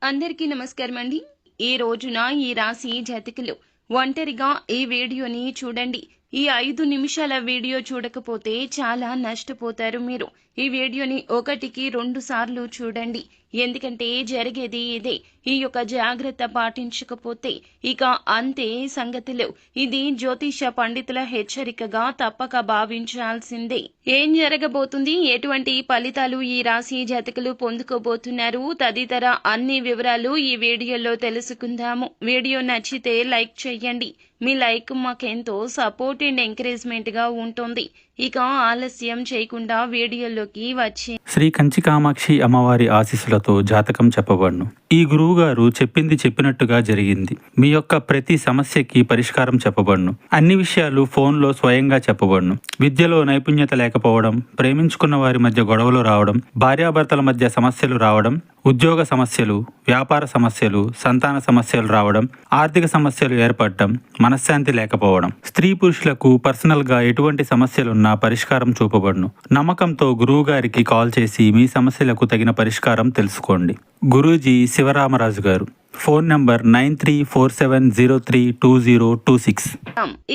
అందరికీ నమస్కారం అండి. ఈ రోజున ఈ రాశి జాతకులు ఒంటరిగా ఈ వీడియోని చూడండి. ఈ 5 నిమిషాల వీడియో చూడకపోతే చాలా నష్టపోతారు మీరు. ఈ వీడియోని 1కి 2 సార్లు చూడండి. ఎందుకంటే జరిగేది ఇదే. ఈ యొక్క జాగ్రత్త పాటించకపోతే ఇక అంతే సంగతులు. ఇది జ్యోతిష పండితుల హెచ్చరికగా తప్పక భావించాల్సిందే. ఏం జరగబోతుంది, ఎటువంటి ఫలితాలు ఈ రాశి జాతకులు పొందుకోబోతున్నారు తదితర అన్ని వివరాలు ఈ వీడియోలో తెలుసుకుందాము. వీడియో నచ్చితే లైక్ చేయండి. మీ లైక్ మాకెంతో సపోర్ట్ అండ్ ఎంకరేజ్మెంట్ గా ఉంటుంది. ఇక ఆలస్యం చేయకుండా వీడియోలోకి వచ్చి శ్రీ కంచి కామాక్షి అమ్మవారి ఆశీస్సులతో జాతకం చెప్పబడును. ఈ గురువు గారు చెప్పింది చెప్పినట్టుగా జరిగింది. మీ యొక్క ప్రతి సమస్యకి పరిష్కారం చెప్పబడును. అన్ని విషయాలు ఫోన్లో స్వయంగా చెప్పబడును. విద్యలో నైపుణ్యత లేకపోవడం, ప్రేమించుకున్న వారి మధ్య గొడవలు రావడం, భార్యాభర్తల మధ్య సమస్యలు రావడం, ఉద్యోగ సమస్యలు, వ్యాపార సమస్యలు, సంతాన సమస్యలు రావడం, ఆర్థిక సమస్యలు ఏర్పడటం, మనశ్శాంతి లేకపోవడం, స్త్రీ పురుషులకు పర్సనల్ గా ఎటువంటి సమస్యలున్నా పరిష్కారం చూపబడును. నమ్మకంతో గురువు గారికి కాల్ చేసి మీ సమస్యలకు తగిన పరిష్కారం తెలుసుకోండి. గురూజీ శివరామరాజు గారు. Phone number 9347032026.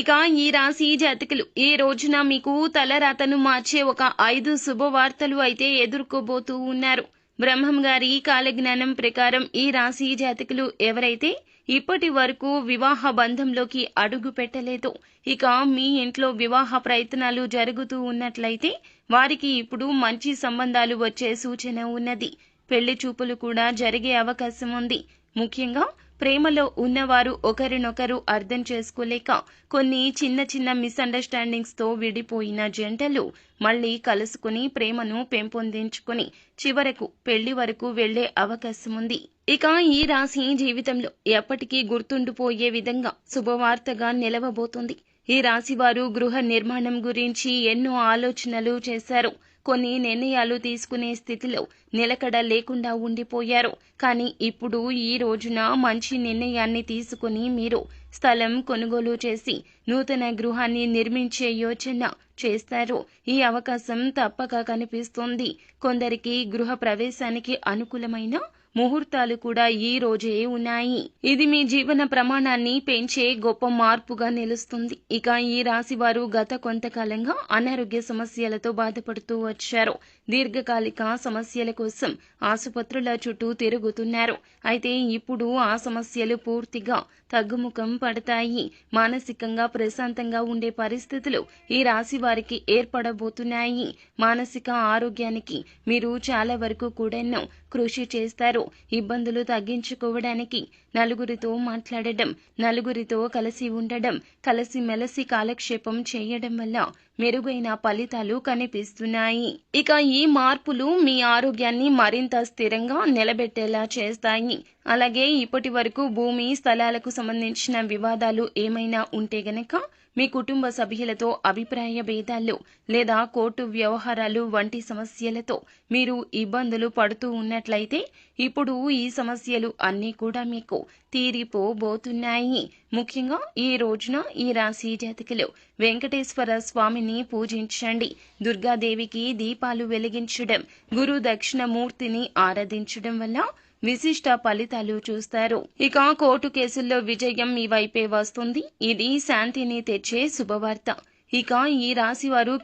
ఇక ఈ రాశి జాతకులు ఈ రోజున మీకు తలరాతను మార్చే ఒక 5 శుభవార్తలు అయితే ఎదుర్కోబోతూ ఉన్నారు. బ్రహ్మం గారి కాలజ్ఞానం ప్రకారం ఈ రాశి జాతకులు ఎవరైతే ఇప్పటి వరకు వివాహ బంధంలోకి అడుగు పెట్టలేదు, ఇక మీ ఇంట్లో వివాహ ప్రయత్నాలు జరుగుతూ ఉన్నట్లయితే వారికి ఇప్పుడు మంచి సంబంధాలు వచ్చే సూచన ఉన్నది. పెళ్లి చూపులు కూడా జరిగే అవకాశం ఉంది. ముఖ్యంగా ప్రేమలో ఉన్నవారు ఒకరినొకరు అర్థం చేసుకోలేక కొన్ని చిన్న చిన్న మిస్అండర్స్టాండింగ్స్ తో విడిపోయిన జంటలు మళ్లీ కలుసుకుని ప్రేమను పెంపొందించుకుని చివరకు పెళ్లి వరకు వెళ్లే అవకాశం ఉంది. ఇక ఈ రాశి జీవితంలో ఎప్పటికీ గుర్తుండిపోయే విధంగా శుభవార్తగా నిలవబోతుంది. ఈ రాశి వారు గృహ నిర్మాణం గురించి ఎన్నో ఆలోచనలు చేశారు. కొన్ని నిర్ణయాలు తీసుకునే స్థితిలో నిలకడ లేకుండా ఉండిపోయారు. కానీ ఇప్పుడు ఈ రోజున మంచి నిర్ణయాన్ని తీసుకుని మీరు స్థలం కొనుగోలు చేసి నూతన గృహాన్ని నిర్మించే యోచన చేస్తారు. ఈ అవకాశం తప్పక కనిపిస్తుంది. కొందరికి గృహ ప్రవేశానికి అనుకూలమైన ముహూర్తాలు కూడా ఈ రోజే ఉన్నాయి. ఇది మీ జీవన ప్రమాణాన్ని పెంచే గొప్ప మార్పుగా నిలుస్తుంది. ఇక ఈ రాశి వారు గత కొంతకాలంగా అనారోగ్య సమస్యలతో బాధపడుతూ వచ్చారు. దీర్ఘకాలిక సమస్యల కోసం ఆసుపత్రుల చుట్టూ తిరుగుతున్నారు. అయితే ఇప్పుడు ఆ సమస్యలు పూర్తిగా తగ్గుముఖం పడతాయి. మానసికంగా ప్రశాంతంగా ఉండే పరిస్థితులు ఈ రాశి వారికి ఏర్పడబోతున్నాయి. మానసిక ఆరోగ్యానికి మీరు చాలా వరకు కూడా కృషి చేస్తారు. ఇబ్బందులు తగ్గించుకోవడానికి నలుగురితో మాట్లాడడం, నలుగురితో కలిసి ఉండడం, కలిసి మెలిసి కాలక్షేపం చేయడం వల్ల మెరుగైన ఫలితాలు కనిపిస్తున్నాయి. ఇక ఈ మార్పులు మీ ఆరోగ్యాన్ని మరింత స్థిరంగా నిలబెట్టేలా చేస్తాయి. అలాగే ఇప్పటి వరకు భూమి స్థలాలకు సంబంధించిన వివాదాలు ఏమైనా ఉంటే గనక మీ కుటుంబ సభ్యులతో అభిప్రాయ భేదాలు లేదా కోర్టు వ్యవహారాలు వంటి సమస్యలతో మీరు ఇబ్బందులు పడుతూ ఉన్నట్లయితే ఇప్పుడు ఈ సమస్యలు అన్నీ కూడా మీకు తీరిపోబోతున్నాయి. ముఖ్యంగా ఈ రోజున ఈ రాశి జాతకులు వెంకటేశ్వర స్వామిని పూజించండి. దుర్గాదేవికి దీపాలు వెలిగించడం, గురు దక్షిణమూర్తిని ఆరాధించడం వల్ల విశిష్ట ఫలితాలు చూస్తారు. ఇక కోర్టు కేసుల్లో విజయం మీ వైపే వస్తుంది. ఇది శాంతిని తెచ్చే శుభవార్త. ఇక ఈ రాశి వారు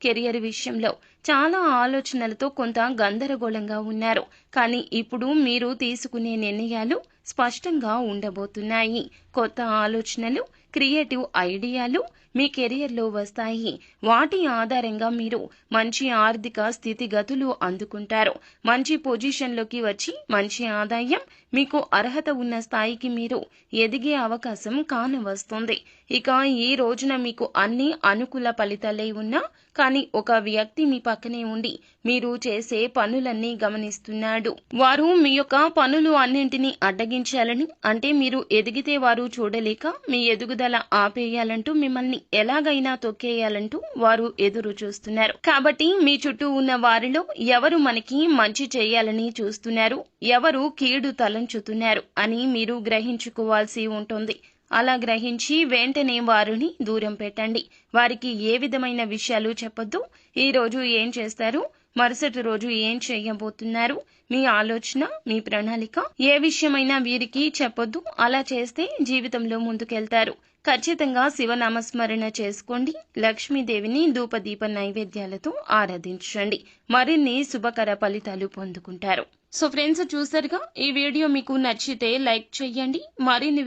కెరియర్ విషయంలో చాలా ఆలోచనలతో కొంత గందరగోళంగా ఉన్నారు. కానీ ఇప్పుడు మీరు తీసుకునే నిర్ణయాలు స్పష్టంగా ఉండబోతున్నాయి. కొత్త ఆలోచనలు, క్రియేటివ్ ఐడియాలు మీ కెరియర్లో వస్తాయి. వాటి ఆధారంగా మీరు మంచి ఆర్థిక స్థితిగతులు అందుకుంటారు. మంచి పొజిషన్లోకి వచ్చి మంచి ఆదాయం, మీకు అర్హత ఉన్న స్థాయికి మీరు ఎదిగే అవకాశం కానవస్తుంది. ఇక ఈ రోజున మీకు అన్ని అనుకూల ఫలితాలే ఉన్నా కానీ ఒక వ్యక్తి మీ పక్కనే ఉండి మీరు చేసే పనులన్నీ గమనిస్తున్నాడు. వారు మీ యొక్క పనులు అన్నింటినీ అడ్డగించాలని, అంటే మీరు ఎదిగితే వారు చూడలేక మీ ఎదుగుదల ఆపేయాలంటూ, మిమ్మల్ని ఎలాగైనా తొక్కేయాలంటూ వారు ఎదురు చూస్తున్నారు. కాబట్టి మీ చుట్టూ ఉన్న వారిలో ఎవరు మనకి మంచి చేయాలని చూస్తున్నారు, ఎవరు కీడు తలంచుతున్నారు అని మీరు గ్రహించుకోవాల్సి ఉంటుంది. అలా గ్రహించి వెంటనే వారిని దూరం పెట్టండి. వారికి ఏ విధమైన విషయాలు చెప్పొద్దు. ఈ రోజు ఏం చేస్తారు, మరుసటి రోజు ఏం చేయబోతున్నారు, మీ ఆలోచన, మీ ప్రణాళిక, ఏ విషయమైనా వీరికి చెప్పొద్దు. అలా చేస్తే జీవితంలో ముందుకెళ్తారు. ఖచ్చితంగా శివనామస్మరణ చేసుకోండి. లక్ష్మీదేవిని ధూపదీప నైవేద్యాలతో ఆరాధించండి. మరిన్ని శుభకర ఫలితాలు పొందుకుంటారు. సో ఫ్రెండ్స్, చూసారుగా, ఈ వీడియో మీకు నచ్చితే లైక్ చేయండి. మరిన్ని